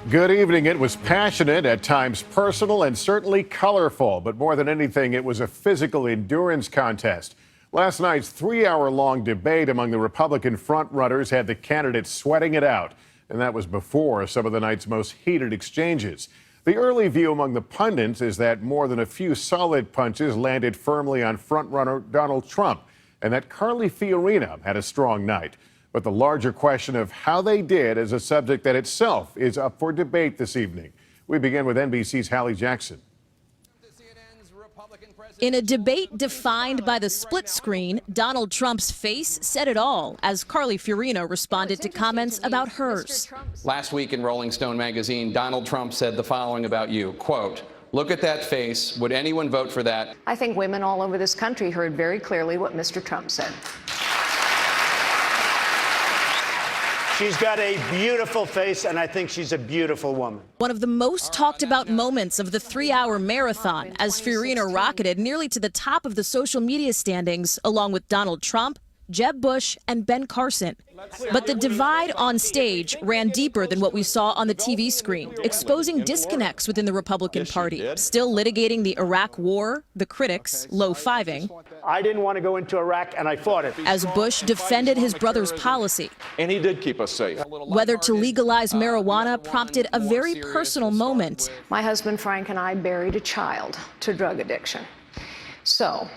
Good evening. It was passionate, at times personal, and certainly colorful. But more than anything, it was a physical endurance contest. Last night's 3-hour-long debate among the Republican frontrunners had the candidates sweating it out. And that was before some of the night's most heated exchanges. The early view among the pundits is that more than a few solid punches landed firmly on frontrunner Donald Trump, and that Carly Fiorina had a strong night. But the larger question of how they did is a subject that itself is up for debate this evening. We begin with NBC's Hallie Jackson. In a debate defined by the split screen, Donald Trump's face said it all as Carly Fiorina responded to comments about hers. Last week in Rolling Stone magazine, Donald Trump said the following about you, quote, "Look at that face. Would anyone vote for that?" I think women all over this country heard very clearly what Mr. Trump said. She's got a beautiful face, and I think she's a beautiful woman. One of the most talked about moments of the 3-hour marathon as Fiorina rocketed nearly to the top of the social media standings, along with Donald Trump, Jeb Bush, and Ben Carson. But the divide on stage ran deeper than what we saw on the TV screen, exposing disconnects within the Republican Party, still litigating the Iraq War, the critics low-fiving. I didn't want to go into Iraq, and I fought it. As Bush defended his brother's policy. And he did keep us safe. Whether to legalize marijuana prompted a very personal moment. My husband Frank and I buried a child to drug addiction. So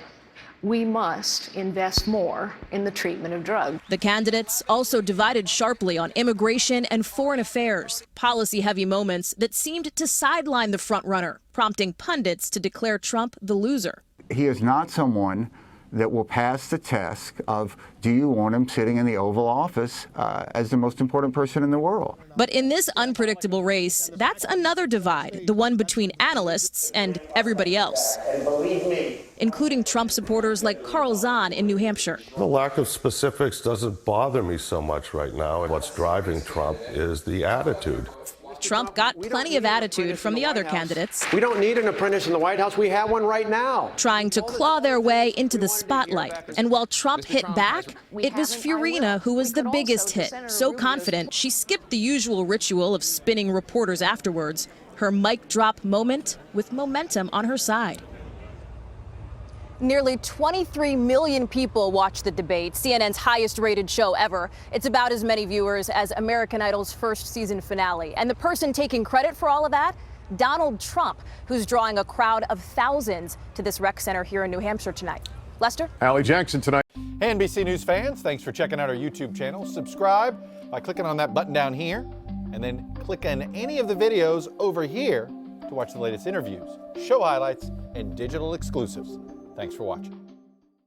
we must invest more in the treatment of drugs. The candidates also divided sharply on immigration and foreign affairs, policy-heavy moments that seemed to sideline the frontrunner, prompting pundits to declare Trump the loser. He is not someone that will pass the test of, do you want him sitting in the Oval Office as the most important person in the world? But in this unpredictable race, that's another divide, the one between analysts and everybody else, And believe me, including Trump supporters like Carl Zahn in New Hampshire. The lack of specifics doesn't bother me so much right now. What's driving Trump is the attitude. Trump got plenty of attitude from the other candidates. We don't need an apprentice in the White House. We have one right now. Trying to claw their way into the spotlight. And while Trump hit back, it was Fiorina who was the biggest hit. So confident, she skipped the usual ritual of spinning reporters afterwards. Her mic drop moment with momentum on her side. Nearly 23 million people watched the debate, CNN's highest rated show ever. It's about as many viewers as American Idol's first season finale. And the person taking credit for all of that? Donald Trump, who's drawing a crowd of thousands to this rec center here in New Hampshire tonight. Lester? Hallie Jackson tonight. Hey, NBC News fans, thanks for checking out our YouTube channel. Subscribe by clicking on that button down here, and then click on any of the videos over here to watch the latest interviews, show highlights, and digital exclusives. Thanks for watching.